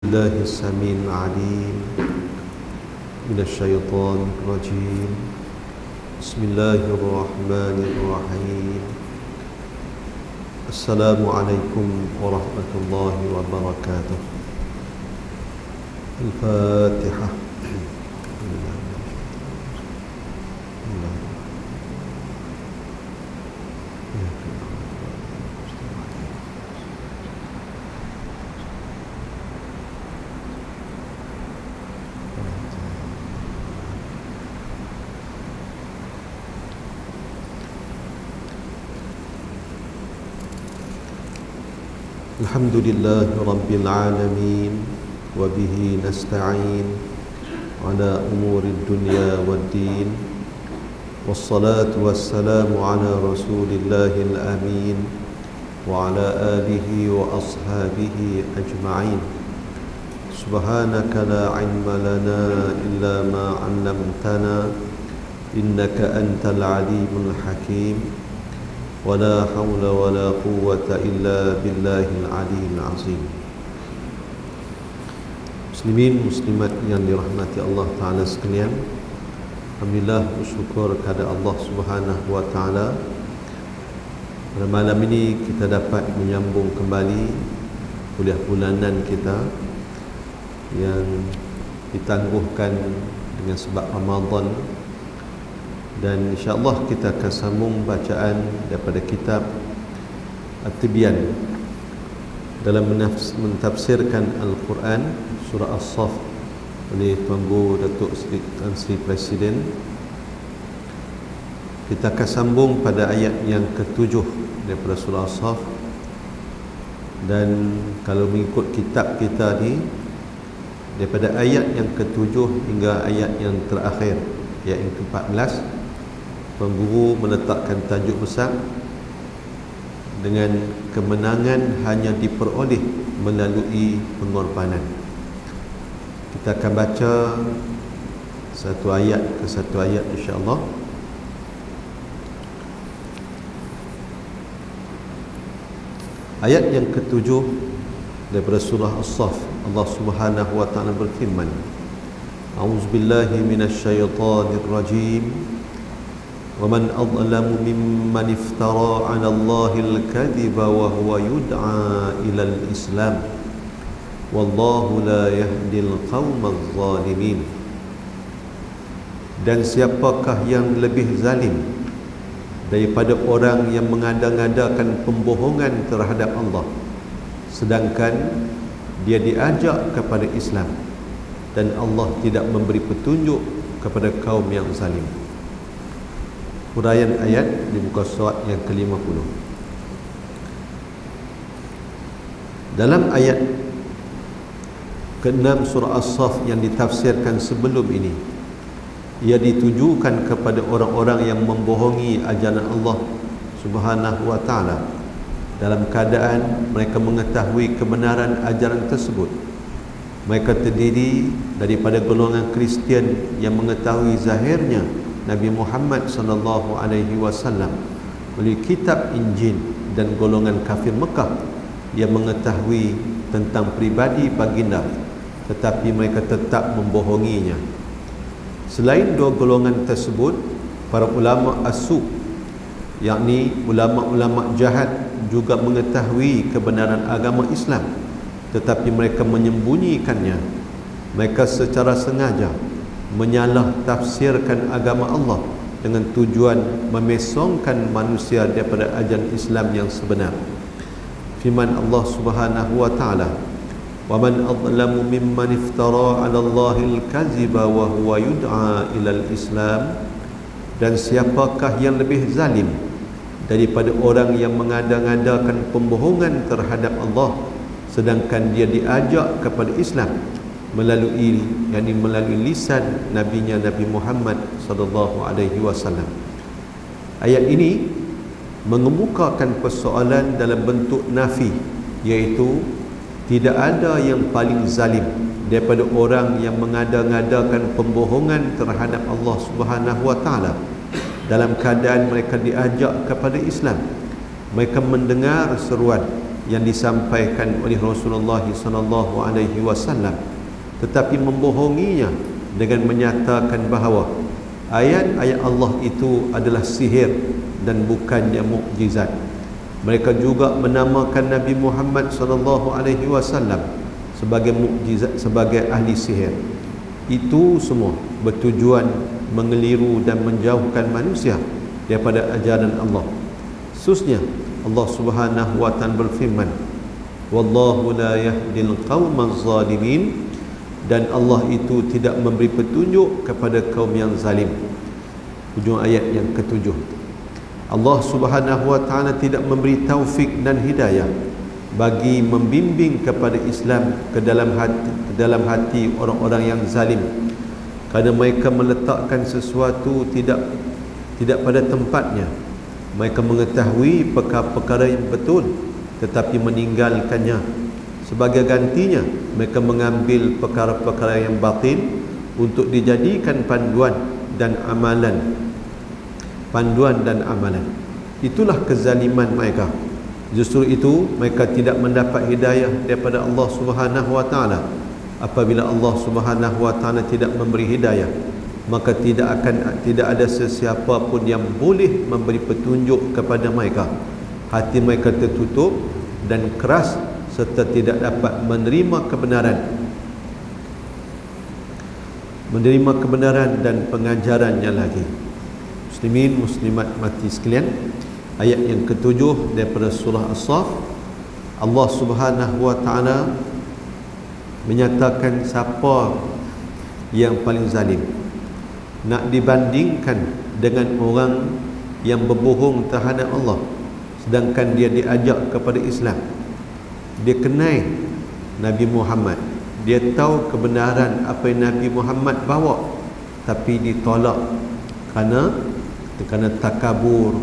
الله السميع العليم من الشيطان الرجيم. بسم الله الرحمن الرحيم. السلام عليكم ورحمة الله وبركاته. الفاتحة. Alhamdulillah Rabbil Alamin. Wabihi nasta'in ala umuri dunya waddin. Wassalatu wassalamu ala rasulillahil amin wa ala alihi wa ashabihi ajma'in. Subhanaka la ilma lana illa ma 'allamtana innaka antal alimul hakim. ولا حول ولا قوة إلا بالله العلي العظيم. Muslimin muslimat yang dirahmati Allah Ta'ala sekalian, alhamdulillah bersyukur kepada Allah Subhanahu Wa Ta'ala. Pada malam ini kita dapat menyambung kembali kuliah bulanan kita yang ditangguhkan dengan sebab Ramadan. Dan insyaAllah kita akan sambung bacaan daripada kitab At-Tibyan dalam mentafsirkan Al-Quran surah As-Saff oleh Tuanku Datuk Tan Sri Presiden. Kita akan sambung pada ayat yang ke-7 daripada surah As-Saff. Dan kalau mengikut kitab kita ni, daripada ayat yang ke-7 hingga ayat yang terakhir, ayat yang ke-14, Tuan Guru meletakkan tajuk besar dengan kemenangan hanya diperoleh melalui pengorbanan. Kita akan baca satu ayat ke satu ayat insya-Allah. Ayat yang ke-7 daripada surah As-Saff, Allah Subhanahu wa taala berfirman, A'udzubillahi minasyaitonir rajim. وَمَنْ أَظْلَمُ مِمَّنِ افْتَرَى عَلَى اللَّهِ الْكَذِبَ وَهُوَ يُدْعَى إِلَى الْإِسْلَامِ وَاللَّهُ لَا يَهْدِي الْقَوْمَ الظَّالِمِينَ. Dan siapakah yang lebih zalim daripada orang yang mengada-ngadakan pembohongan terhadap Allah sedangkan dia diajak kepada Islam, dan Allah tidak memberi petunjuk kepada kaum yang zalim. Huraian ayat di muka surat yang ke-50. Dalam ayat ke-6 surah As-Saff yang ditafsirkan sebelum ini, ia ditujukan kepada orang-orang yang membohongi ajaran Allah Subhanahu wa taala dalam keadaan mereka mengetahui kebenaran ajaran tersebut. Mereka terdiri daripada golongan Kristian yang mengetahui zahirnya Nabi Muhammad sallallahu alaihi wasallam melalui kitab Injil, dan golongan kafir Mekah yang mengetahui tentang pribadi baginda tetapi mereka tetap membohonginya. Selain dua golongan tersebut, para ulama as-su, yakni ulama-ulama jahat, juga mengetahui kebenaran agama Islam tetapi mereka menyembunyikannya. Mereka secara sengaja menyalah tafsirkan agama Allah dengan tujuan memesongkan manusia daripada ajaran Islam yang sebenar. Firman Allah Subhanahu wa taala, "Wa man adlamu mimman iftara 'ala Allahil kadziba wa huwa yud'a ilal Islam." Dan siapakah yang lebih zalim daripada orang yang mengada-ngadakan pembohongan terhadap Allah sedangkan dia diajak kepada Islam melalui lisan nabinya Nabi Muhammad sallallahu alaihi wasallam. Ayat ini mengemukakan persoalan dalam bentuk nafi, iaitu tidak ada yang paling zalim daripada orang yang mengada-ngadakan pembohongan terhadap Allah Subhanahu wa taala dalam keadaan mereka diajak kepada Islam. Mereka mendengar seruan yang disampaikan oleh Rasulullah sallallahu alaihi wasallam, tetapi membohonginya dengan menyatakan bahawa ayat-ayat Allah itu adalah sihir dan bukannya mukjizat. Mereka juga menamakan Nabi Muhammad sallallahu alaihi wasallam sebagai mukjizat, sebagai ahli sihir. Itu semua bertujuan mengeliru dan menjauhkan manusia daripada ajaran Allah. Khususnya Allah Subhanahu wa taala berfirman, wallahu la yahdil qaumaz zalimin, dan Allah itu tidak memberi petunjuk kepada kaum yang zalim. Hujung ayat yang ketujuh. Allah Subhanahu wa taala tidak memberi taufik dan hidayah bagi membimbing kepada Islam ke dalam hati orang-orang yang zalim, kerana mereka meletakkan sesuatu tidak pada tempatnya. Mereka mengetahui perkara-perkara yang betul tetapi meninggalkannya. Sebagai gantinya, mereka mengambil perkara-perkara yang batil untuk dijadikan panduan dan amalan. Itulah kezaliman mereka. Justru itu mereka tidak mendapat hidayah daripada Allah Subhanahu wa taala. Apabila Allah Subhanahu wa taala tidak memberi hidayah, maka tidak ada sesiapa pun yang boleh memberi petunjuk kepada mereka. Hati mereka tertutup dan keras serta tidak dapat menerima kebenaran dan pengajarannya lagi. Muslimin muslimat mati sekalian, ayat yang ketujuh daripada surah As-Saff, Allah Subhanahu wa taala menyatakan siapa yang paling zalim. Nak dibandingkan dengan orang yang berbohong terhadap Allah, sedangkan dia diajak kepada Islam. Dia kenal Nabi Muhammad, dia tahu kebenaran apa yang Nabi Muhammad bawa, tapi ditolak kerana takabur,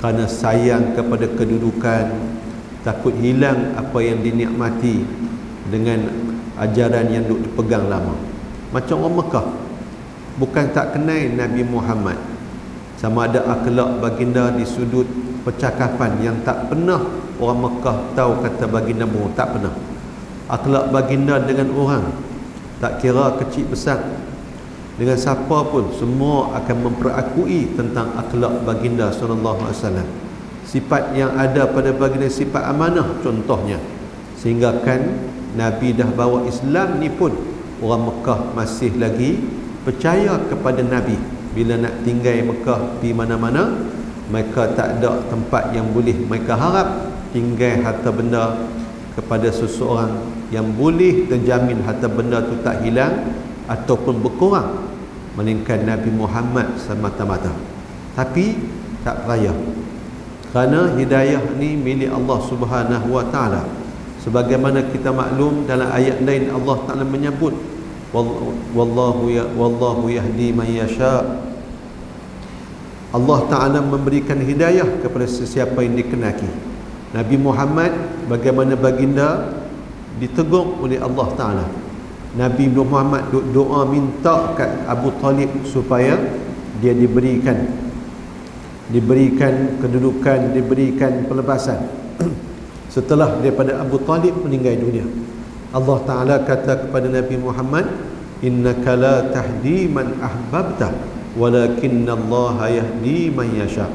kerana sayang kepada kedudukan, takut hilang apa yang dinikmati dengan ajaran yang duk dipegang lama. Macam orang Mekah, bukan tak kenal Nabi Muhammad, sama ada akhlak baginda di sudut percakapan yang tak pernah orang Mekah tahu kata baginda bohong, tak pernah. Akhlak baginda dengan orang, tak kira kecil besar, dengan siapa pun, semua akan memperakui tentang akhlak baginda sallallahu alaihi wasallam. Sifat yang ada pada baginda sifat amanah contohnya, sehingga kan Nabi dah bawa Islam ni pun orang Mekah masih lagi percaya kepada Nabi. Bila nak tinggal Mekah di mana-mana, mereka tak ada tempat yang boleh mereka harap tinggal harta benda kepada seseorang yang boleh terjamin harta benda tu tak hilang ataupun berkurang, melainkan Nabi Muhammad semata-mata. Tapi tak percaya, kerana hidayah ni milik Allah Subhanahu wa taala. Sebagaimana kita maklum dalam ayat lain Allah Taala menyebut wallahu yahdi man yasha. Allah Taala memberikan hidayah kepada sesiapa yang dikehendaki. Nabi Muhammad, bagaimana baginda ditegur oleh Allah Taala, Nabi Muhammad doa minta kat Abu Talib supaya dia diberikan kedudukan, diberikan pelepasan setelah daripada Abu Talib meninggal dunia. Allah Ta'ala kata kepada Nabi Muhammad, innaka la tahdi man ahbabta walakinallaha yahdi man yasha.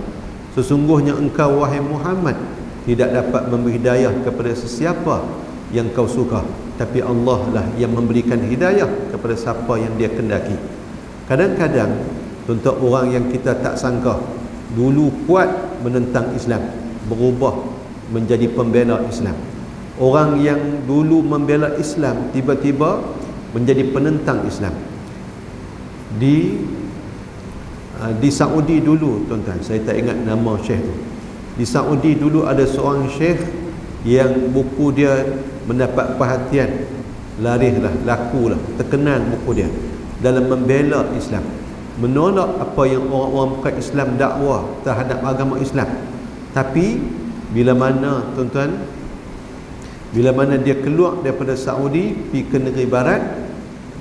Sesungguhnya engkau wahai Muhammad tidak dapat memberi hidayah kepada sesiapa yang kau suka, tapi Allah lah yang memberikan hidayah kepada siapa yang dia kendaki. Kadang-kadang untuk orang yang kita tak sangka dulu kuat menentang Islam, berubah menjadi pembela Islam. Orang yang dulu membela Islam tiba-tiba menjadi penentang Islam. Di Saudi dulu, tuan-tuan, saya tak ingat nama syekh tu. Di Saudi dulu ada seorang syekh yang buku dia mendapat perhatian, lakulah, terkenal buku dia dalam membela Islam, menolak apa yang orang-orang bukan Islam dakwa terhadap agama Islam. Tapi bila mana, tuan-tuan, bila mana dia keluar daripada Saudi pergi ke negeri barat,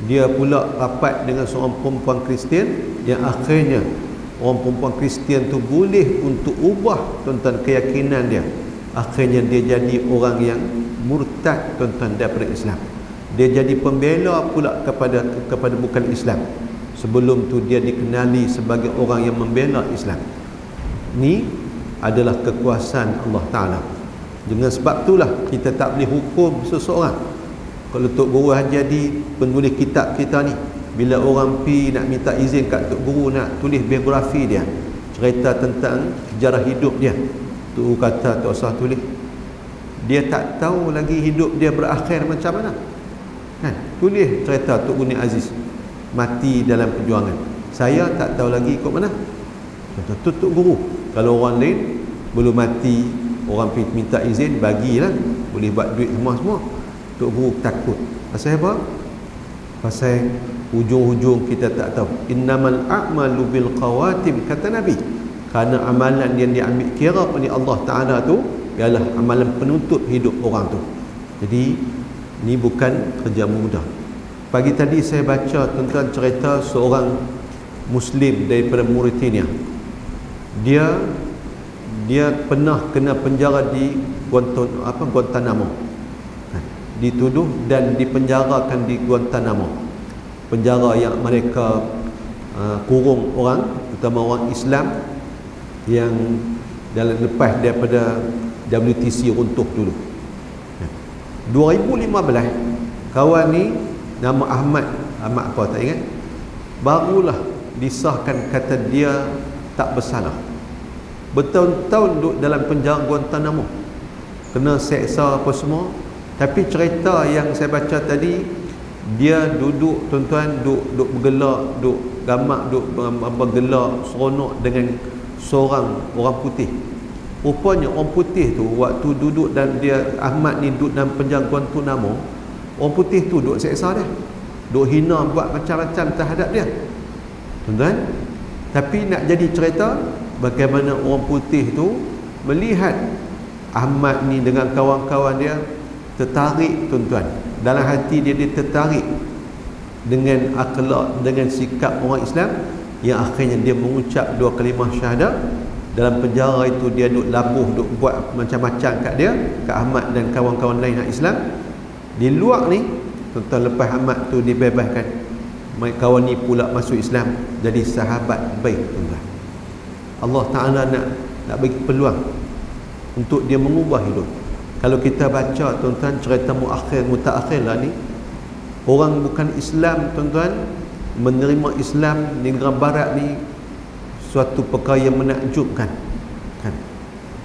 dia pula rapat dengan seorang perempuan Kristian yang akhirnya orang perempuan Kristian tu boleh untuk ubah, tuan-tuan, keyakinan dia akhirnya dia jadi orang yang murtad tuan-tuan daripada Islam. Dia jadi pembela pula kepada bukan Islam. Sebelum tu dia dikenali sebagai orang yang membela Islam. Ni adalah kekuasaan Allah Ta'ala. Dengan sebab itulah kita tak boleh hukum seseorang. Kalau Tok Guru Haji Adi, penulis kitab kita ni, bila orang pi nak minta izin kat Tok Guru nak tulis biografi dia, cerita tentang sejarah hidup dia, Tok Guru kata tak usah tulis. Dia tak tahu lagi hidup dia berakhir macam mana. Kan? Tulis cerita Tok Guru Aziz mati dalam perjuangan. Saya tak tahu lagi ikut mana. Kata Tok Guru. Kalau orang lain belum mati, orang pergi minta izin, bagilah, boleh buat duit semua. Tok Guru takut. Pasal apa? Pasal hujung-hujung kita tak tahu. Innamal a'malu bil qawatim, kata Nabi. Kerana amalan yang diambil kira oleh Allah Ta'ala tu ialah amalan penutup hidup orang tu. Jadi ni bukan kerja mudah. Pagi tadi saya baca tentang cerita seorang Muslim daripada Mauritania. Dia pernah kena penjara di Guantanamo. Dituduh dan dipenjarakan di Guantanamo. Penjara yang mereka kurung orang, terutama orang Islam yang dalam lepas daripada WTC runtuh dulu. 2015 kawan ni nama Ahmad apa tak ingat, barulah disahkan kata dia tak bersalah. Bertahun-tahun duduk dalam penjara Guantanamo, kena seksa apa semua. Tapi cerita yang saya baca tadi, dia duduk tuan-tuan, duduk bergelak, duduk gamak, duduk bergelak seronok dengan seorang orang putih. Rupanya orang putih tu waktu duduk, dan dia Ahmad ni duduk dalam penjara Guantanamo, orang putih tu duduk seksa dia, duduk hina, buat macam-macam terhadap dia tuan-tuan. Tapi nak jadi cerita bagaimana orang putih tu melihat Ahmad ni dengan kawan-kawan dia, tertarik tuan-tuan, dalam hati dia tertarik dengan akhlak, dengan sikap orang Islam, yang akhirnya dia mengucap 2 kalimah syahadah. Dalam penjara itu dia duk labuh, duk buat macam-macam kat dia, kat Ahmad dan kawan-kawan lain yang Islam. Di luar ni tuan-tuan, lepas Ahmad tu dibebaskan, kawan ni pula masuk Islam, jadi sahabat baik tuan-tuan. Allah Ta'ala nak bagi peluang untuk dia mengubah hidup. Kalau kita baca tuan-tuan cerita mutaakhir lah ni, orang bukan Islam tuan-tuan menerima Islam di negara barat ni suatu perkara yang menakjubkan kan.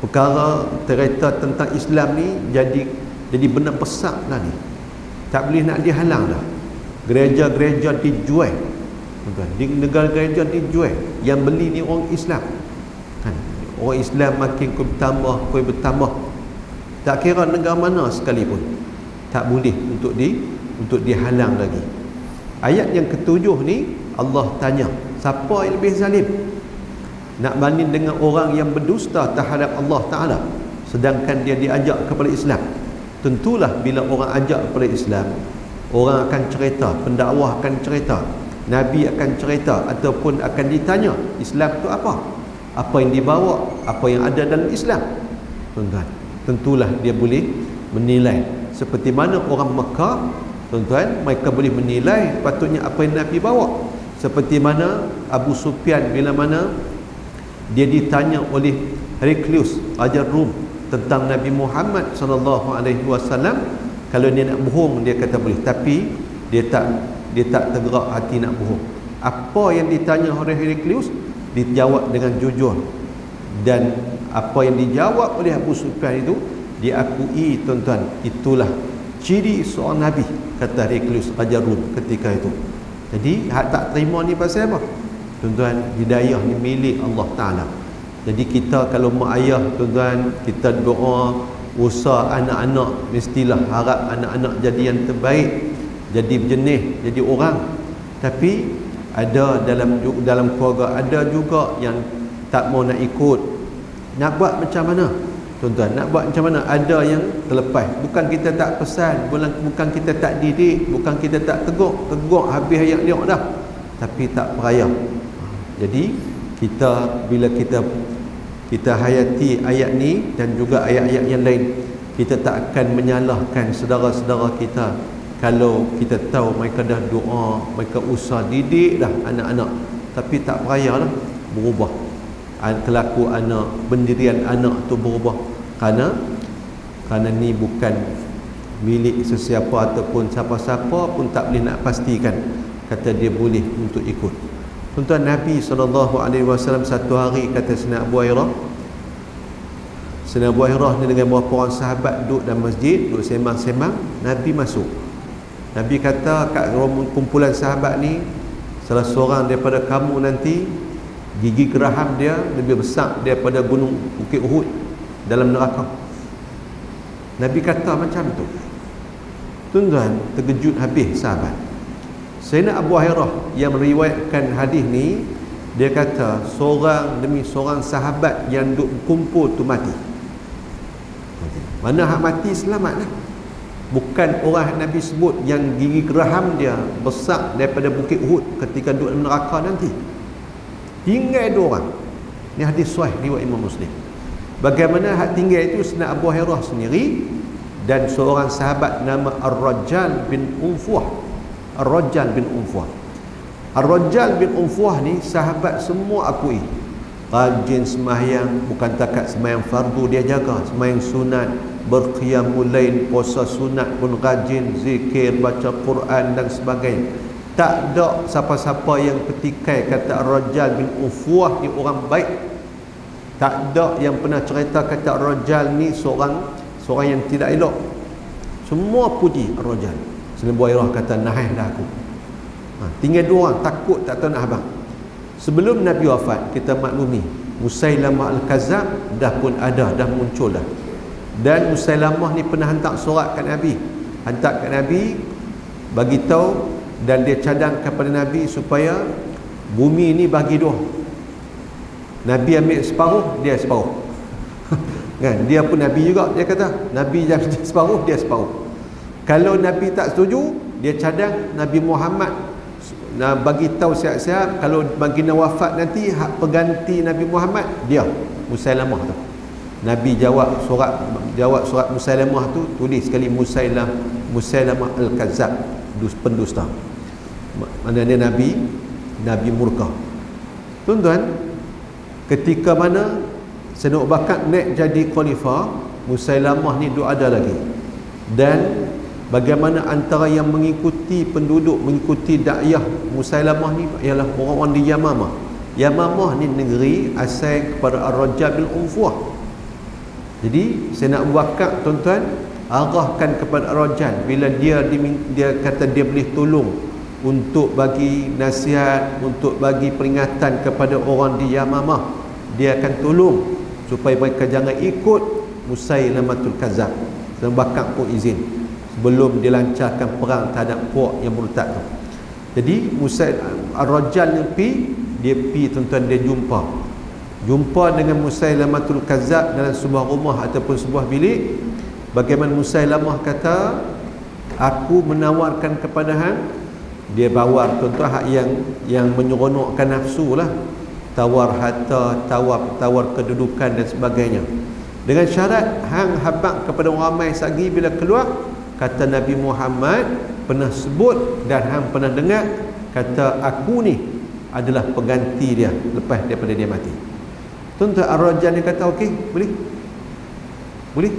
Perkara cerita tentang Islam ni jadi benda besar lah ni, tak boleh nak dihalang dah. Gereja-gereja dijual tuan-tuan, di negara gereja dijual, yang beli ni orang Islam kan. Orang Islam makin kuih bertambah, tak kira negara mana sekalipun, tak boleh untuk dihalang lagi. Ayat yang ketujuh ni Allah tanya, siapa yang lebih zalim? Nak banding dengan orang yang berdusta terhadap Allah Ta'ala sedangkan dia diajak kepada Islam. Tentulah bila orang ajak kepada Islam, orang akan cerita, pendakwah akan cerita, Nabi akan cerita, ataupun akan ditanya Islam tu apa yang dibawa, apa yang ada dalam Islam tuan-tuan. Tentulah dia boleh menilai. Seperti mana orang Mekah tuan-tuan, mereka boleh menilai patutnya apa yang Nabi bawa. Seperti mana Abu Sufyan bila mana dia ditanya oleh Heraklius Raja Rom tentang Nabi Muhammad SAW, kalau dia nak bohong dia kata boleh, tapi dia tak tergerak hati nak bohong. Apa yang ditanya oleh Heraklius dijawab dengan jujur, dan apa yang dijawab oleh Abu Sufyan itu diakui tuan-tuan. Itulah ciri seorang Nabi, kata Heraklius Raja Rom ketika itu. Jadi hak tak terima ni pasal apa tuan-tuan? Hidayah ni milik Allah Ta'ala. Jadi kita kalau mak ayah tuan-tuan, kita doa usaha anak-anak, mestilah harap anak-anak jadi yang terbaik, jadi berjenis, jadi orang. Tapi ada dalam keluarga ada juga yang tak mau nak ikut. Nak buat macam mana tuan-tuan? Nak buat macam mana? Ada yang terlepas. Bukan kita tak pesan, bukan kita tak didik, bukan kita tak tegur habis ayat dia dah, tapi tak peraya. Jadi kita bila kita kita hayati ayat ni dan juga ayat-ayat yang lain, kita tak akan menyalahkan saudara-saudara kita kalau kita tahu mereka dah doa, mereka usaha didik dah anak-anak, tapi tak perayalah berubah kelaku anak, pendirian anak tu berubah, kerana ni bukan milik sesiapa ataupun siapa-siapa pun tak boleh nak pastikan kata dia boleh untuk ikut. Tuan-tuan, Nabi SAW satu hari, kata Sayyidina Abu Hurairah, Sayyidina Abu Hurairah ni dengan beberapa orang sahabat duduk dalam masjid, duduk sembang-sembang, Nabi masuk. Nabi kata kat kumpulan sahabat ni, salah seorang daripada kamu nanti gigi geraham dia lebih besar daripada gunung Bukit Uhud dalam neraka. Nabi kata macam tu. Tuan-tuan, terkejut habis sahabat. Sayyidina Abu Hurairah yang meriwayatkan hadis ni, dia kata seorang demi seorang sahabat yang duk kumpul tu mati. Mana hak mati selamat lah. Bukan orang Nabi sebut yang gigi geraham dia besar daripada Bukit Uhud ketika duduk dalam neraka nanti. Tinggal dua orang. Ini hadis sahih riwayat Imam Muslim. Bagaimana hak tinggal itu Sayyidina Abu Hurairah sendiri dan seorang sahabat nama Ar-Rajjal bin Unfuah. Ar-Rajjal bin Unfuah. Ar-Rajjal bin Unfuah ni sahabat semua akui. Rajin sembahyang, bukan takat sembahyang fardu dia jaga, sembahyang sunat, berqiyamul lail, puasa sunat pun rajin, zikir, baca Quran dan sebagainya. Tak ada siapa-siapa yang petikai kata Ar-Rajjal bin Unfuah ni orang baik. Tak ada yang pernah cerita kata Ar-Rajjal ni seorang yang tidak elok. Semua puji Ar-Rajjal. Sayyidina Abu Hurairah kata, nahai dah aku. Tinggal dua orang, takut tak tahu nak habang. Sebelum Nabi wafat, kita maklumi Musailamah Al-Kazzab dah pun ada, dah muncul dah. Dan Musailamah ni pernah hantar surat kat Nabi. Hantar kat Nabi, bagi tahu, dan dia cadang kepada Nabi supaya bumi ni bagi dua. Nabi ambil separuh, dia separuh. Kan? Dia pun Nabi juga, dia kata Nabi jangan separuh, dia separuh. Kalau Nabi tak setuju, dia cadang Nabi Muhammad bagi tahu siap-siap kalau baginda wafat nanti hak pengganti Nabi Muhammad dia Musailamah tu. Nabi jawab surat Musailamah tu, tulis sekali Musailamah Al-Kazzab, pendusta. Maknanya Nabi murka. Tuan-tuan, ketika mana Sayyidina Abu Bakar naik jadi khalifah, Musailamah ni duk ada lagi. Dan bagaimana antara yang mengikuti penduduk, mengikuti dakwah Musailamah ni ialah orang-orang di Yamamah. Yamamah ni negeri asal kepada Ar-Rajjal bin Unfuah. Jadi Sayyidina Abu Bakar, tuan-tuan, arahkan kepada Ar-Rajjal bila dia kata dia boleh tolong untuk bagi nasihat, untuk bagi peringatan kepada orang di Yamamah, dia akan tolong supaya mereka jangan ikut Musailamatul Kazzab. Dan Bakar pun izin sebelum dilancarkan perang terhadap puak yang murtad tu. Jadi Ar-Rajjal ni dia tuan-tuan, dia jumpa dengan Musailamatul Kazzab dalam sebuah rumah ataupun sebuah bilik. Bagaimana Musailamah kata, aku menawarkan kepada hang, dia bawar tuan-tuan hak yang menyeronokkan nafsu lah, tawar harta, tawar kedudukan dan sebagainya, dengan syarat hang habaq kepada orang ramai sagi bila keluar. Kata Nabi Muhammad pernah sebut dan hang pernah dengar, kata aku ni adalah pengganti dia lepas daripada dia mati. Tuan-tuan, Ar-Rajjal ni kata okey, boleh.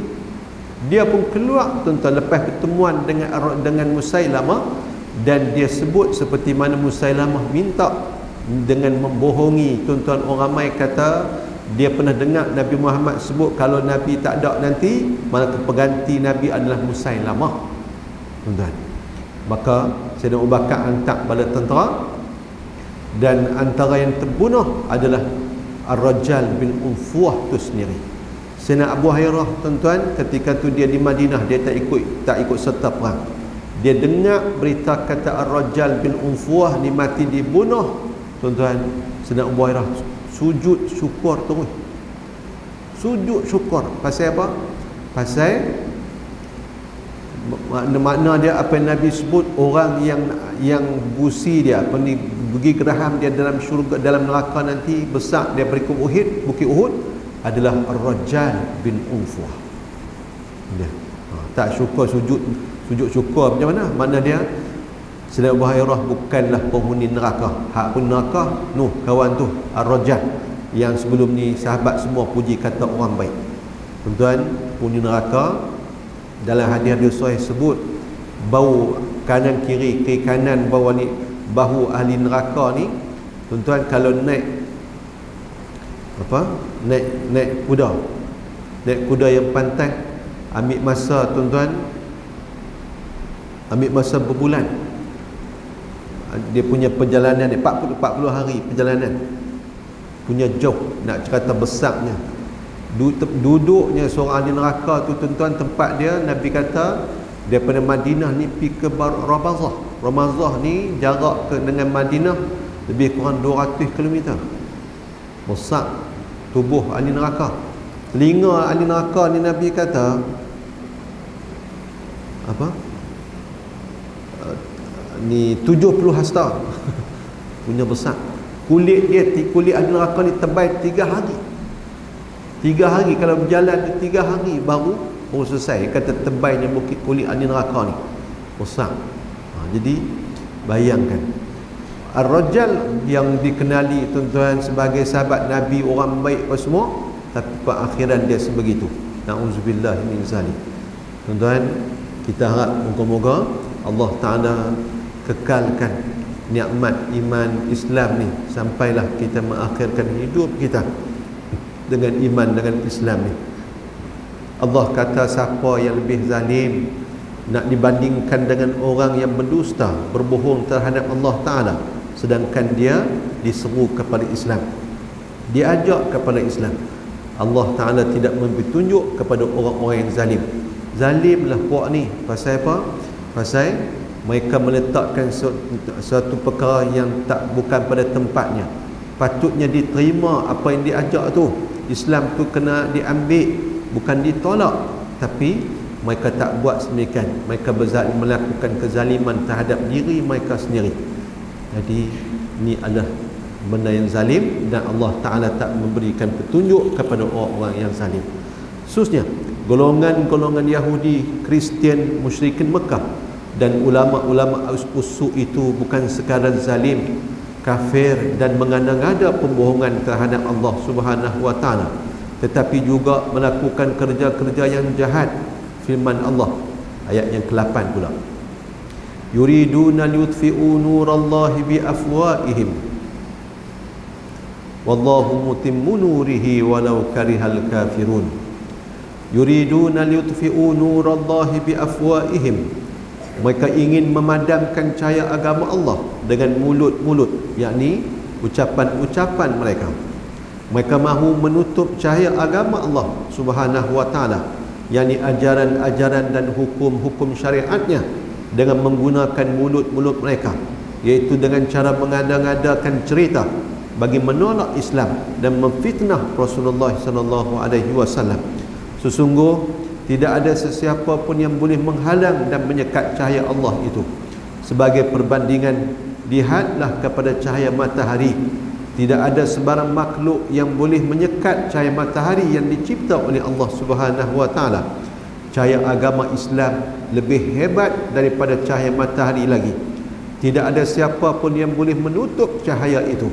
Dia pun keluar tuan-tuan lepas pertemuan dengan Musailamah, dan dia sebut seperti mana Musailamah minta dengan membohongi tuan-tuan orang ramai, kata dia pernah dengar Nabi Muhammad sebut kalau Nabi tak ada nanti, maka pengganti Nabi adalah Musailamah. Tuan-tuan, maka Sayyidina Abu Bakar hantar bala tentera, dan antara yang terbunuh adalah Ar-Rajjal bin Unfuah tu sendiri. Sayyidina Abu Hurairah, tuan-tuan, ketika tu dia di Madinah, dia tak ikut serta perang. Dia dengar berita kata Ar-Rajjal bin Unfuah ni mati dibunuh. Tuan-tuan, Sayyidina Abu Hurairah sujud syukur terus. Sujud syukur. Pasal apa? Pasal makna dia apa yang Nabi sebut, orang yang busi dia, pergi geraham dia dalam syurga, dalam neraka nanti besar daripada Bukit Uhud, adalah Ar-Rajjal bin Unfuah. Dia tak syukur, sujud syukur macam mana? Mana dia Sayyidina Abu Hurairah bukanlah penghuni neraka. Hak pun neraka Nuh kawan tu Ar-Rajjal, yang sebelum ni sahabat semua puji kata orang baik. Tuan-tuan, penghuni neraka dalam hadis sahih sebut bau kanan kiri kanan bawah ni, bahu ahli neraka ni tuan-tuan, kalau naik kuda yang pantai, ambil masa tuan-tuan, ambil masa berbulan. Dia punya perjalanan 40 hari perjalanan, punya jauh, nak cerita besarnya. Duduknya seorang ahli neraka tu tuan-tuan, tempat dia Nabi kata daripada Madinah ni pergi ke Ramazah. Ramazah ni jarak dengan Madinah lebih kurang 200 km. Besar tubuh ahli neraka. Telinga ahli neraka ni Nabi kata apa? Ni 70 hasta. Punya besar. Kulit ahli neraka ni tebal 3 hari. 3 hari kalau berjalan 3 hari baru selesai. Kata tebalnya bukit kulit ahli neraka ni besar. Jadi bayangkan Ar-Rajjal yang dikenali tuan-tuan sebagai sahabat Nabi, orang baik apa semua, tapi perakhiran dia sebegitu. Na'udzubillah min zalik. Tuan-tuan, kita harap moga-moga Allah Ta'ala kekalkan nikmat iman Islam ni sampailah kita mengakhirkan hidup kita dengan iman dengan Islam ni. Allah kata siapa yang lebih zalim nak dibandingkan dengan orang yang berdusta, berbohong terhadap Allah Ta'ala, sedangkan dia diseru kepada Islam, diajak kepada Islam. Allah Ta'ala tidak memberi tunjuk kepada orang-orang yang zalim. Zalimlah puak ni. Pasal apa? Pasal mereka meletakkan suatu perkara yang bukan pada tempatnya. Patutnya diterima apa yang diajak tu. Islam tu kena diambil, bukan ditolak. Tapi mereka tak buat sedemikian. Mereka melakukan kezaliman terhadap diri mereka sendiri. Jadi ini adalah benda yang zalim, dan Allah Ta'ala tak memberikan petunjuk kepada orang-orang yang zalim. Khususnya golongan-golongan Yahudi, Kristian, musyrikin Mekah dan ulama-ulama usul itu bukan sekadar zalim, kafir dan mengada-ngada pembohongan terhadap Allah Subhanahu wa Ta'ala, tetapi juga melakukan kerja-kerja yang jahat. Firman Allah ayat yang ke-8 pula, yuriduna liyutfi'u nurallahi biafwaihim wallahu mutimmu nurihi walau karihal kafirun. Yuriduna liyutfi'u nurallahi biafwaihim, mereka ingin memadamkan cahaya agama Allah dengan mulut-mulut, yakni ucapan-ucapan mereka. Mereka mahu menutup cahaya agama Allah Subhanahu wa Ta'ala, yakni ajaran-ajaran dan hukum-hukum syariatnya, dengan menggunakan mulut-mulut mereka, iaitu dengan cara mengada-ngadakan cerita bagi menolak Islam dan memfitnah Rasulullah sallallahu alaihi wasallam. Sesungguh tidak ada sesiapa pun yang boleh menghalang dan menyekat cahaya Allah itu. Sebagai perbandingan, lihatlah kepada cahaya matahari. Tidak ada sebarang makhluk yang boleh menyekat cahaya matahari yang dicipta oleh Allah Subhanahu wa Ta'ala. Cahaya agama Islam lebih hebat daripada cahaya matahari lagi. Tidak ada siapa pun yang boleh menutup cahaya itu,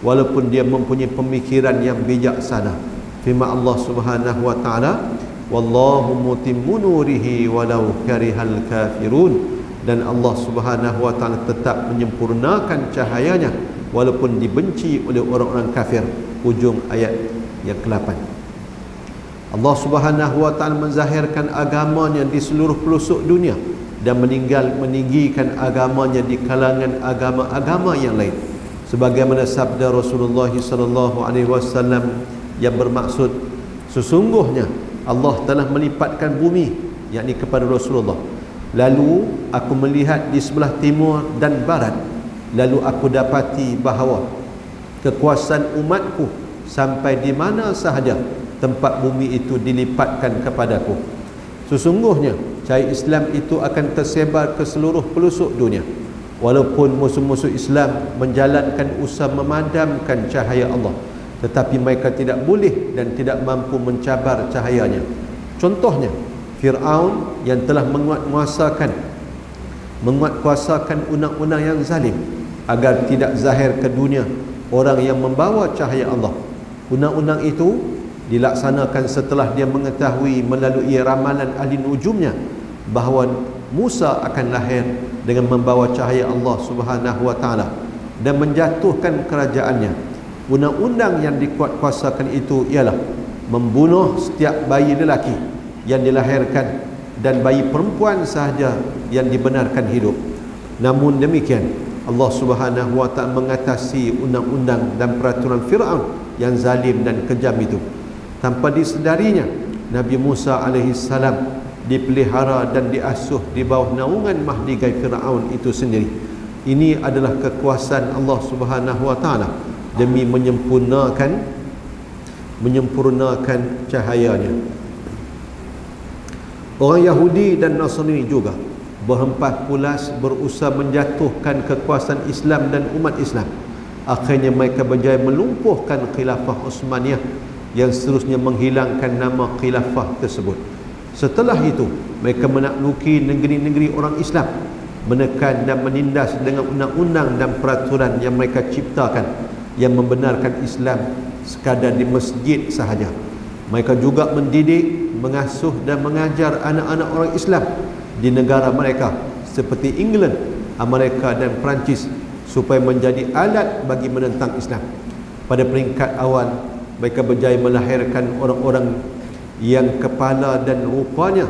walaupun dia mempunyai pemikiran yang bijaksana. Firman Allah Subhanahu wa Ta'ala, wallahu mutimmu nurihi walau karihal kafirun, dan Allah Subhanahu wa Ta'ala tetap menyempurnakan cahayanya walaupun dibenci oleh orang-orang kafir. Hujung ayat yang ke-8. Allah Subhanahu wa Ta'ala menzahirkan agamanya di seluruh pelosok dunia dan meninggikan agamanya di kalangan agama-agama yang lain, sebagaimana sabda Rasulullah sallallahu alaihi wasallam yang bermaksud, sesungguhnya Allah telah melipatkan bumi, yakni kepada Rasulullah. Lalu aku melihat di sebelah timur dan barat, lalu aku dapati bahawa kekuasaan umatku sampai di mana sahaja tempat bumi itu dilipatkan kepadaku. Sesungguhnya cahaya Islam itu akan tersebar ke seluruh pelosok dunia, walaupun musuh-musuh Islam menjalankan usaha memadamkan cahaya Allah tetapi mereka tidak boleh dan tidak mampu mencabar cahayanya. Contohnya Fir'aun yang telah menguatkuasakan undang-undang yang zalim agar tidak zahir ke dunia orang yang membawa cahaya Allah. Undang-undang itu dilaksanakan setelah dia mengetahui melalui ramalan ahli nujumnya bahawa Musa akan lahir dengan membawa cahaya Allah Subhanahu wa taala dan menjatuhkan kerajaannya. Undang-undang yang dikuatkuasakan itu ialah membunuh setiap bayi lelaki yang dilahirkan dan bayi perempuan sahaja yang dibenarkan hidup. Namun demikian, Allah Subhanahu wa taala mengatasi undang-undang dan peraturan Firaun yang zalim dan kejam itu. Tanpa disedarinya, Nabi Musa alaihi salam dipelihara dan diasuh di bawah naungan mahligai Firaun itu sendiri. Ini adalah kekuasaan Allah Subhanahu wa taala demi menyempurnakan cahayanya. Orang Yahudi dan Nasrani juga berhempas pulas berusaha menjatuhkan kekuasaan Islam dan umat Islam. Akhirnya mereka berjaya melumpuhkan khilafah Uthmaniyah yang seterusnya menghilangkan nama khilafah tersebut. Setelah itu, mereka menakluki negeri-negeri orang Islam, menekan dan menindas dengan undang-undang dan peraturan yang mereka ciptakan yang membenarkan Islam sekadar di masjid sahaja. Mereka juga mendidik, mengasuh dan mengajar anak-anak orang Islam di negara mereka seperti England, Amerika dan Perancis supaya menjadi alat bagi menentang Islam. Pada peringkat awal, mereka berjaya melahirkan orang-orang yang kepala dan rupanya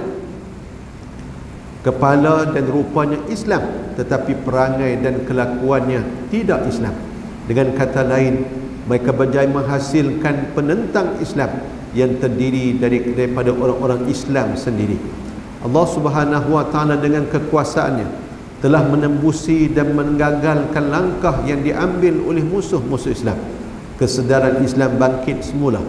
Islam, tetapi perangai dan kelakuannya tidak Islam. Dengan kata lain, mereka berjaya menghasilkan penentang Islam yang terdiri daripada orang-orang Islam sendiri. Allah Subhanahu wa taala dengan kekuasaannya telah menembusi dan menggagalkan langkah yang diambil oleh musuh-musuh Islam. Kesedaran Islam bangkit semula,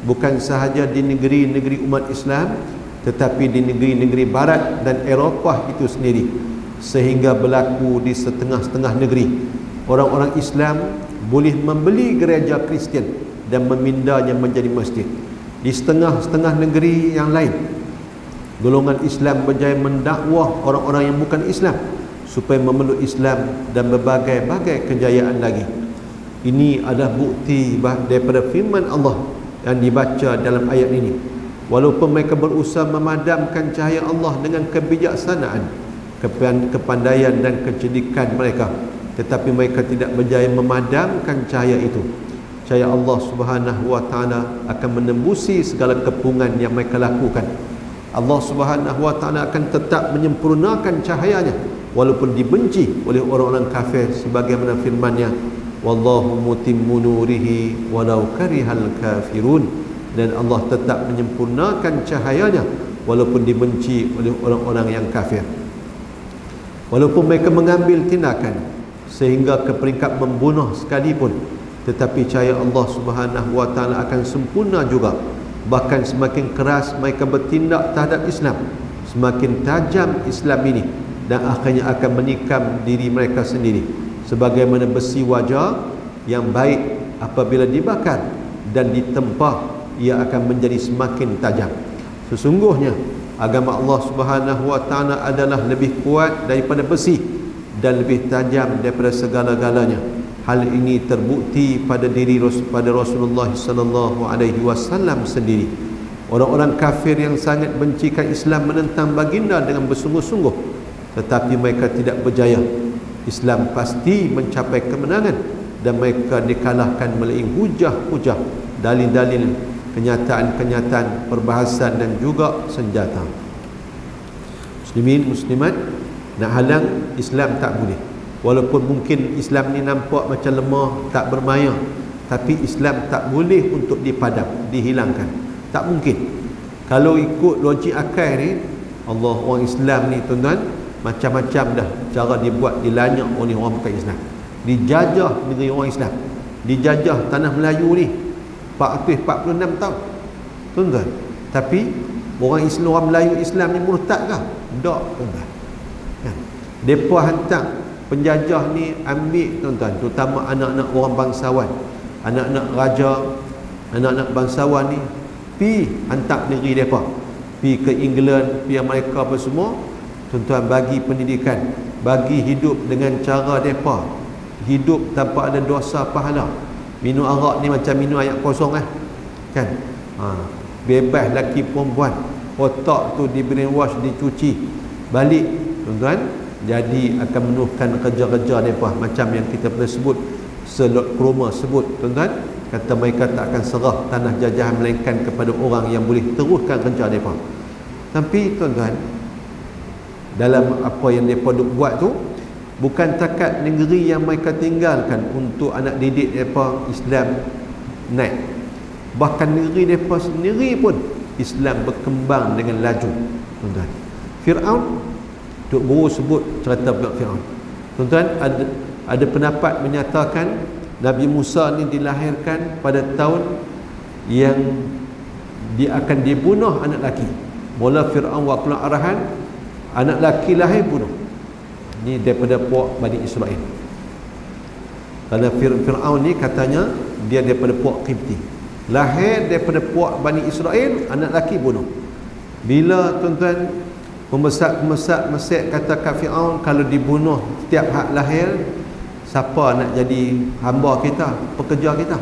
bukan sahaja di negeri-negeri umat Islam, tetapi di negeri-negeri barat dan Eropah itu sendiri, sehingga berlaku di setengah-setengah negeri orang-orang Islam boleh membeli gereja Kristian dan memindahnya menjadi masjid. Di setengah-setengah negeri yang lain, golongan Islam berjaya mendakwah orang-orang yang bukan Islam supaya memeluk Islam dan berbagai-bagai kejayaan lagi. Ini adalah bukti daripada firman Allah yang dibaca dalam ayat ini. Walaupun mereka berusaha memadamkan cahaya Allah dengan kebijaksanaan, kepandaian dan kecerdikan mereka, tetapi mereka tidak berjaya memadamkan cahaya itu. Cahaya Allah Subhanahu wa taala akan menembusi segala kepungan yang mereka lakukan. Allah Subhanahu wa taala akan tetap menyempurnakan cahayanya walaupun dibenci oleh orang-orang kafir, sebagaimana firman-Nya, wallahu mutimmu nurihi walau karihal kafirun. Dan Allah tetap menyempurnakan cahayanya walaupun dibenci oleh orang-orang yang kafir. Walaupun mereka mengambil tindakan sehingga ke peringkat membunuh sekalipun, tetapi cahaya Allah Subhanahu wa taala akan sempurna juga. Bahkan semakin keras mereka bertindak terhadap Islam, semakin tajam Islam ini, dan akhirnya akan menikam diri mereka sendiri. Sebagaimana besi waja yang baik apabila dibakar dan ditempa, ia akan menjadi semakin tajam. Sesungguhnya agama Allah Subhanahu wa taala adalah lebih kuat daripada besi dan lebih tajam daripada segala-galanya. Hal ini terbukti pada Rasulullah sallallahu alaihi wasallam sendiri. Orang-orang kafir yang sangat bencikan Islam menentang baginda dengan bersungguh-sungguh, tetapi mereka tidak berjaya. Islam pasti mencapai kemenangan dan mereka dikalahkan melalui hujah-hujah, dalil-dalil, kenyataan-kenyataan, perbahasan dan juga senjata. Muslimin, muslimat, nak halang Islam tak boleh. Walaupun mungkin Islam ni nampak macam lemah, tak bermaya, tapi Islam tak boleh untuk dipadam, dihilangkan. Tak mungkin. Kalau ikut logik akal ni, Allah, orang Islam ni tuan-tuan, macam-macam dah cara dibuat, dilanyak oleh orang bukan Islam. Dijajah negeri orang Islam, dijajah tanah Melayu ni 446 tahun, tuan-tuan. Tapi orang Islam, orang Melayu Islam ni murtad kah? Tak, tuan-tuan. Depa hantar penjajah ni ambil, tuan-tuan, terutama anak-anak orang bangsawan, anak-anak raja, anak-anak bangsawan ni pi hantar negeri mereka, pi ke England, pi Amerika apa semua, tuan-tuan, bagi pendidikan, bagi hidup dengan cara mereka, hidup tanpa ada dosa pahala. Minum arak ni macam minum air kosong kan, bebas laki perempuan, otak tu di brainwash, dicuci balik, tuan-tuan. Jadi akan menuhkan kerja-kerja mereka, macam yang kita pernah sebut, Lord Cromer sebut, tuan-tuan, kata mereka tak akan serah tanah jajahan melainkan kepada orang yang boleh teruskan kerja mereka. Tapi tuan-tuan, dalam apa yang mereka buat tu, bukan takat negeri yang mereka tinggalkan untuk anak didik mereka Islam naik, bahkan negeri mereka sendiri pun Islam berkembang dengan laju, tuan-tuan. Fir'aun, Duk Guru sebut cerita pula Fir'aun, tuan-tuan. Ada pendapat menyatakan Nabi Musa ni dilahirkan pada tahun yang dia akan dibunuh anak lelaki. Mula Fir'aun wa kula arahan, anak lelaki lahir bunuh. Ni daripada puak Bani Israel. Kerana Fir'aun ni katanya dia daripada puak Qibti, lahir daripada puak Bani Israel, anak lelaki bunuh. Bila tuan-tuan pembesar Mesir kata kat Fir'aun, kalau dibunuh setiap hak lahir, siapa nak jadi hamba kita, pekerja kita,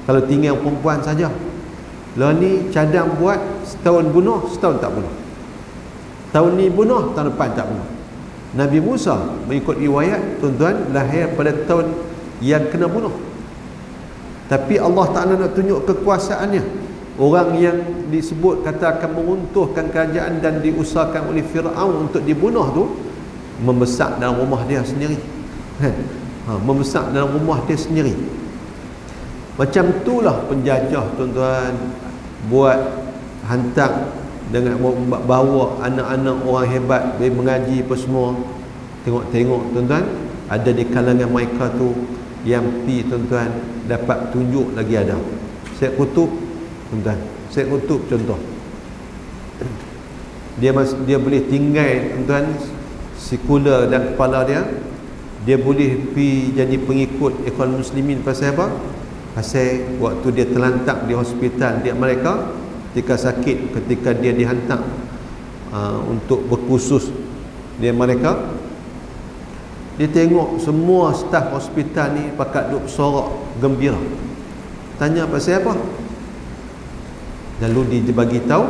kalau tinggal perempuan saja. Lah ni cadang buat, setahun bunuh, setahun tak bunuh, tahun ni bunuh, tahun depan tak bunuh. Nabi Musa mengikut riwayat, tuan-tuan, lahir pada tahun yang kena bunuh. Tapi Allah Ta'ala nak tunjuk kekuasaannya. Orang yang disebut kata akan meruntuhkan kerajaan dan diusahakan oleh Fir'aun untuk dibunuh tu, membesar dalam rumah dia sendiri, membesar dalam rumah dia sendiri. Macam itulah penjajah, tuan-tuan, buat hantar dengan bawa anak-anak orang hebat pergi mengaji apa semua. Tengok-tengok, tuan-tuan, ada di kalangan mereka tu yang pi, tuan-tuan, dapat tunjuk lagi ada. Syed Qutb, tuan-tuan, Syed Qutb contoh, dia boleh tinggal, tuan-tuan, sekular dan kepala dia boleh pi jadi pengikut Ikhwan Muslimin. Pasal apa? Pasal waktu dia terlantak di hospital di Amerika, ketika sakit, ketika dia dihantar untuk berkursus di Amerika, dia tengok semua staf hospital ni pakat duk sorak gembira. Tanya pasal apa? Lalu dia bagi tahu,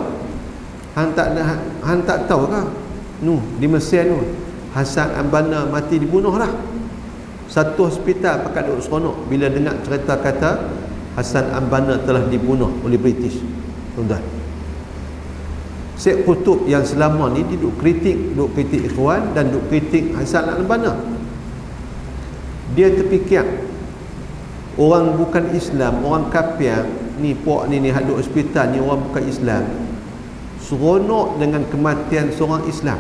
hang tak tahu ke? Di Mesir tu Hasan Al-Banna mati dibunuh lah. Satu hospital pakat duk seronok bila dengar cerita kata Hasan Al-Banna telah dibunuh oleh British, tuan-tuan. Syed Qutb yang selama ni dia duk kritik Ikhwan dan duk kritik Hasan Al-Banna. Dia terfikir orang bukan Islam, orang kafir ni, puak ni hadut hospital ni orang bukan Islam, seronok dengan kematian seorang Islam,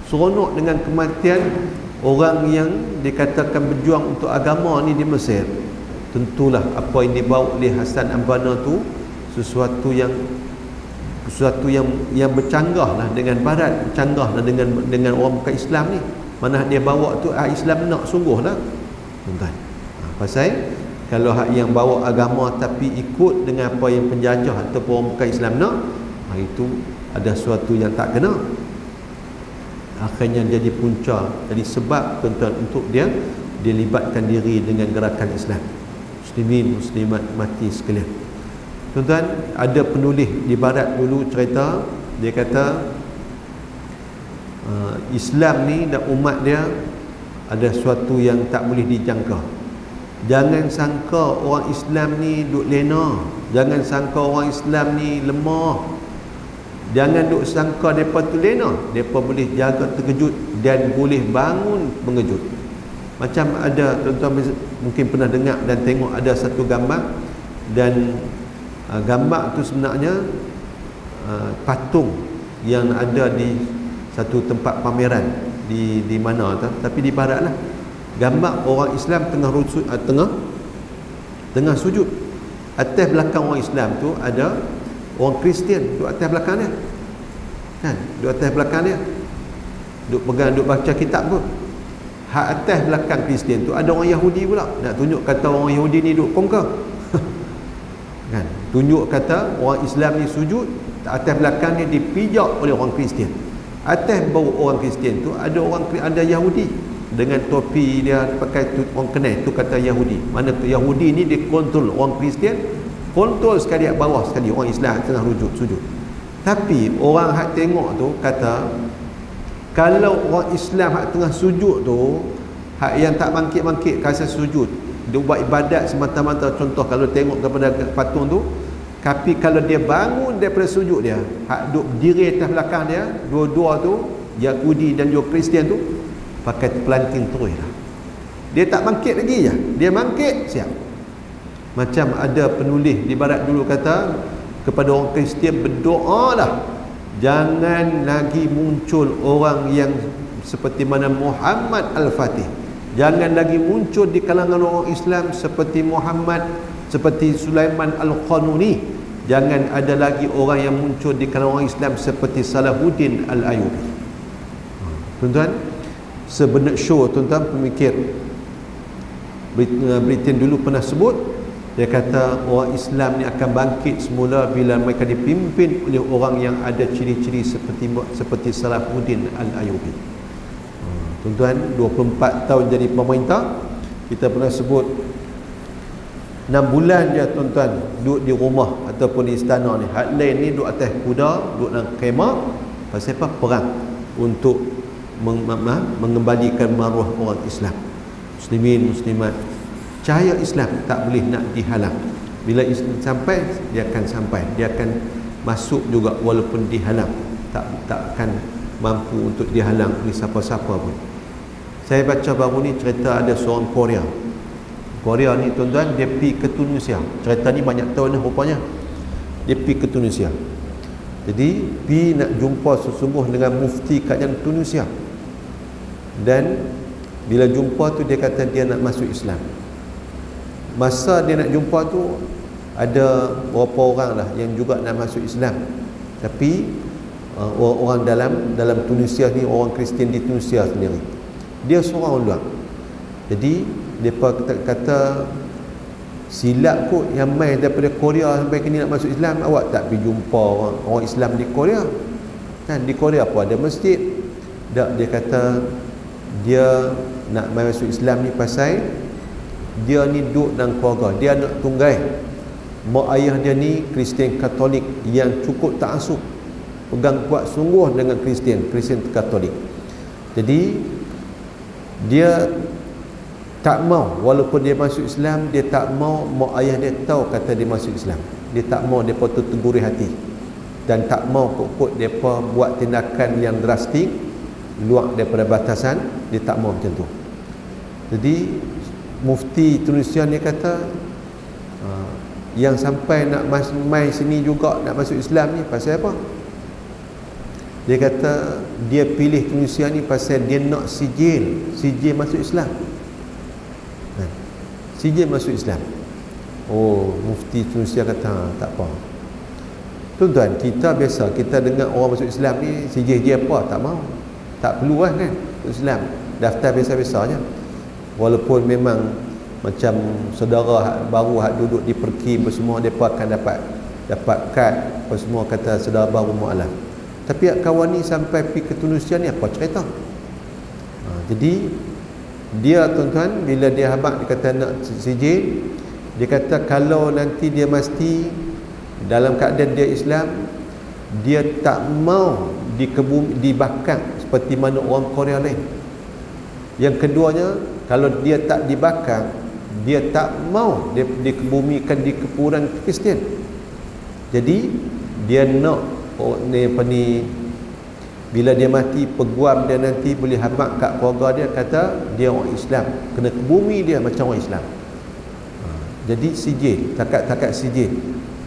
seronok dengan kematian orang yang dikatakan berjuang untuk agama ni di Mesir. Tentulah apa yang dibawa oleh Hasan Al-Banna tu sesuatu yang bercanggah lah dengan barat, bercanggah lah dengan orang bukan Islam ni. Mana dia bawa tu Islam nak sungguh lah, tuan-tuan. Pasal kalau hak yang bawa agama tapi ikut dengan apa yang penjajah ataupun orang bukan Islam nak, itu ada sesuatu yang tak kena. Akhirnya jadi punca, jadi sebab, tuan-tuan, untuk dia libatkan diri dengan gerakan Islam. Muslimin muslimat mati sekalian. Tuan-tuan, ada penulis di barat dulu cerita, dia kata Islam ni dan umat dia ada sesuatu yang tak boleh dijangka. Jangan sangka orang Islam ni duk lena, jangan sangka orang Islam ni lemah, jangan duk sangka mereka tu lena. Mereka boleh jaga terkejut dan boleh bangun mengejut. Macam ada, tuan-tuan mungkin pernah dengar dan tengok, ada satu gambar, dan gambar tu sebenarnya patung yang ada di satu tempat pameran di mana tu, tapi di barat lah. Gambar orang Islam tengah sujud. Atas belakang orang Islam tu ada orang Kristian duduk atas belakang dia, kan, duduk atas belakang dia, duduk pegang, duduk baca kitab pun. Hak atas belakang Kristian tu ada orang Yahudi pula, nak tunjuk kata orang Yahudi ni duduk kongka. tunjuk kata orang Islam ni sujud, atas belakang ni dipijak oleh orang Kristian. Atas bau orang Kristian tu ada Yahudi dengan topi dia pakai tu, orang kenal tu kata Yahudi. Mana tu Yahudi ni dia kontrol orang Kristian, kontrol sekali kat bawah sekali orang Islam tengah sujud. Tapi orang hak tengok tu kata kalau orang Islam hak tengah sujud tu, hak yang tak bangkit-bangkit kasih sujud, dia buat ibadat semata-mata, contoh kalau tengok kepada patung tu, tapi kalau dia bangun daripada sujud dia, hak duduk berdiri atas belakang dia, dua-dua tu Yahudi dan juga Kristian tu pakai pelanting terus lah. Dia tak bangkit lagi je, dia bangkit siap. Macam ada penulis di barat dulu kata kepada orang Kristian, berdoalah jangan lagi muncul orang yang seperti mana Muhammad Al-Fatih, jangan lagi muncul di kalangan orang Islam seperti Muhammad, seperti Sulaiman Al-Qanuni, jangan ada lagi orang yang muncul di kalangan orang Islam seperti Salahuddin Al-Ayyubi. Tuan-tuan, sebenar show tuan-tuan, pemikir Britain dulu pernah sebut, dia kata orang Islam ni akan bangkit semula bila mereka dipimpin oleh orang yang ada ciri-ciri seperti Salahuddin Al-Ayyubi. Tuan-tuan, 24 tahun jadi pemerintah, kita pernah sebut 6 bulan je tuan-tuan duduk di rumah ataupun di istana ni. Hak lain ni duduk atas kuda, duduk dalam khemah. Pasal apa? Perang untuk mengembalikan maruah orang Islam, muslimin muslimat. Cahaya Islam tak boleh nak dihalang. Bila Islam sampai, dia akan sampai, dia akan masuk juga walaupun dihalang. Tak akan mampu untuk dihalang oleh siapa-siapa pun. Saya baca baru ni cerita ada seorang Korea ni tuan-tuan, dia pergi ke Tunisia. Cerita ni banyak tahun dah rupanya. Dia pergi ke Tunisia. Jadi pergi nak jumpa sesungguh dengan mufti kerajaan Tunisia. Dan bila jumpa tu dia kata dia nak masuk Islam. Masa dia nak jumpa tu ada beberapa orang lah yang juga nak masuk Islam. Tapi orang dalam Tunisia ni, orang Kristian di Tunisia sendiri, dia seorang luar. Jadi mereka kata silap kot yang main daripada Korea sampai kini nak masuk Islam, awak tak pergi jumpa orang Islam di Korea kan? Di Korea apa ada masjid? Tak, dia kata dia nak masuk Islam ni pasal dia ni duduk dalam keluarga, dia anak tunggal, mak ayah dia ni Kristian Katolik yang cukup ta'assub, pegang kuat sungguh dengan Kristian Katolik. Jadi dia tak mau, walaupun dia masuk Islam, dia tak mau mak ayah dia tahu kata dia masuk Islam. Dia tak mau depa tu teguri hati, dan tak mau kok depa buat tindakan yang drastik luar daripada batasan. Dia tak mau macam tu. Jadi mufti Tunisia ni kata yang sampai nak mai sini juga nak masuk Islam ni pasal apa? Dia kata dia pilih Tunisia ni pasal dia nak sijil masuk Islam. Sijil masuk Islam. Oh, mufti Tunisia kata tak apa. Tuan-tuan, kita biasa kita dengar orang masuk Islam ni sijil dia apa, tak mau. Tak perlu kan Islam. Daftar biasa-biasa je. Walaupun memang macam saudara baru hak duduk di Perkim semua, mereka akan dapat kad apa semua, kata saudara baru mu'alaf. Tapi kawan ni sampai pergi ke Tunisia ni apa cerita? Jadi dia tuan-tuan, bila dia habaq dia kata nak sijil, dia kata kalau nanti dia mesti dalam keadaan dia Islam, dia tak mau dibakar seperti mana orang Korea lain. Yang keduanya, kalau dia tak dibakar, dia tak mau dia dikebumikan di kuburan Kristian. Jadi dia nak bila dia mati, peguam dia nanti boleh habaq kat keluarga dia, kata dia orang Islam, kena kebumi dia macam orang Islam. Jadi sijil, takat sijil.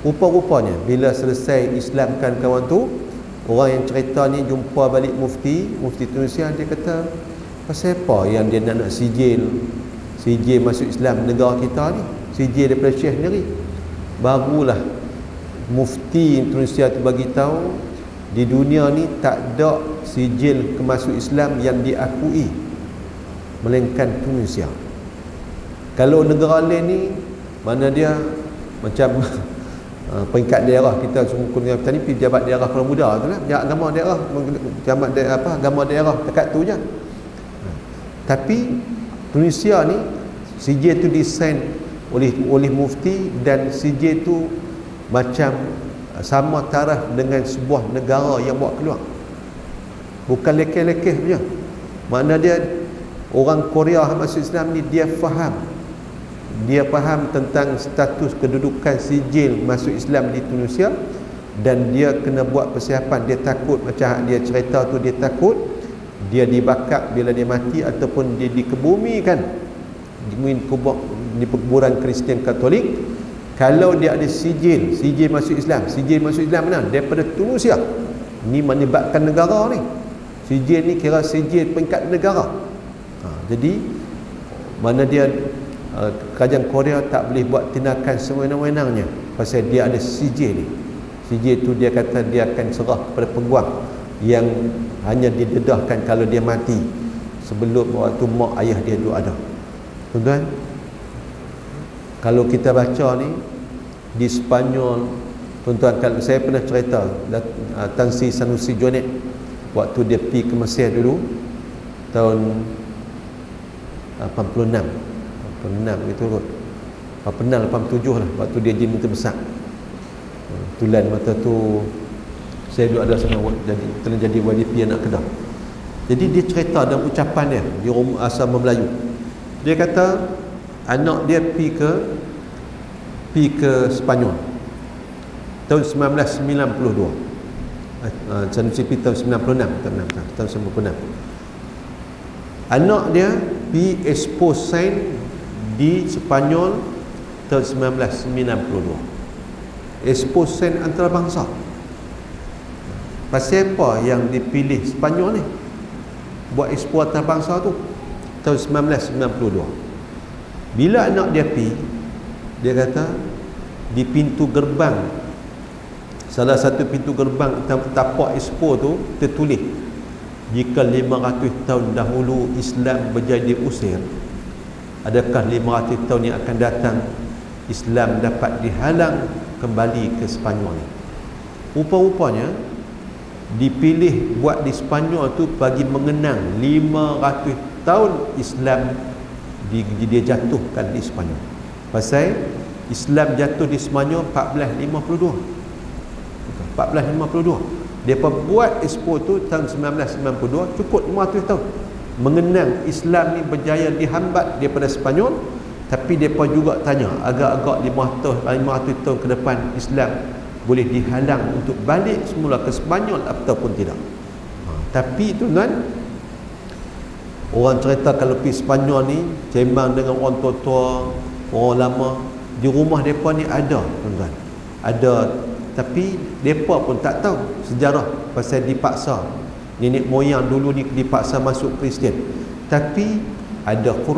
Rupa-rupanya bila selesai Islamkan kawan tu, orang yang cerita ni jumpa balik mufti Tunisia, dia kata pasal apa yang dia nak sijil masuk Islam negara kita ni, sijil daripada Syekh sendiri. Barulah mufti Tunisia tu bagi tahu di dunia ni tak ada sijil kemasuk Islam yang diakui melainkan Tunisia. Kalau negara lain ni mana dia macam peringkat daerah kita semua kuliah petani pergi jabat daerah Kuala Muda tu lah, agama daerah, jabat daerah apa, agama daerah dekat tu je. Tapi Tunisia ni CJ tu desain oleh mufti, dan CJ tu macam sama taraf dengan sebuah negara yang bawa keluar, bukan lekeh-lekeh punya. Makna dia orang Korea masuk Islam ni dia faham tentang status kedudukan sijil masuk Islam di Tunisia, dan dia kena buat persiapan. Dia takut, macam dia cerita tu, dia takut dia dibakar bila dia mati, ataupun dia dikebumikan di kuburan Kristian Katolik. Kalau dia ada sijil masuk Islam, mana? Daripada Tunisia. Ni melibatkan negara ni. Sijil ni kira sijil peringkat negara. Jadi mana dia kerajaan Korea tak boleh buat tindakan sewenang-wenangnya pasal dia ada sijil ni. Sijil tu dia kata dia akan serah kepada peguam yang hanya didedahkan kalau dia mati, sebelum waktu mak ayah dia dulu ada. Tuan-tuan, kalau kita baca ni di Sepanyol, tuan-tuan, kalau saya pernah cerita Tan Sri Sanusi Jonet waktu dia pergi ke Mesir dulu tahun 86 gitu kot, 87 lah, waktu dia jadi menteri besar. Tulan masa tu saya dulu ada sana jadi YDP anak Kedah. Jadi dia cerita dalam ucapan dia di asal Melayu. Dia kata anak dia pergi ke Sepanyol tahun 1992. Sanusi pergi tahun 96, tahun 96. Anak dia pergi expose sains di Sepanyol tahun 1992. Expose sains antarabangsa. Pasal apa yang dipilih Sepanyol ni buat expo antarabangsa tu? Tahun 1992. Bila anak dia pergi, dia kata di pintu gerbang, salah satu pintu gerbang tapak expo tu tertulis, jika 500 tahun dahulu Islam berjaya diusir, adakah 500 tahun yang akan datang Islam dapat dihalang kembali ke Sepanyol ni? Rupa-rupanya dipilih buat di Sepanyol tu bagi mengenang 500 tahun Islam dia jatuhkan di Sepanyol. Pasal Islam jatuh di Sepanyol 1452. Depa buat expo tu tahun 1992, cukup 500 tahun mengenang Islam ni berjaya dihambat daripada Sepanyol. Tapi depa juga tanya agak-agak 500 tahun ke depan Islam boleh dihalang untuk balik semula ke Sepanyol ataupun tidak. Tapi tuan-tuan, orang cerita kalau pergi Sepanyol ni sembang dengan orang tua-tua, orang lama, di rumah mereka ni ada, tuan-tuan, ada, tapi mereka pun tak tahu sejarah pasal dipaksa. Nenek moyang dulu ni dipaksa masuk Kristian, tapi ada Quran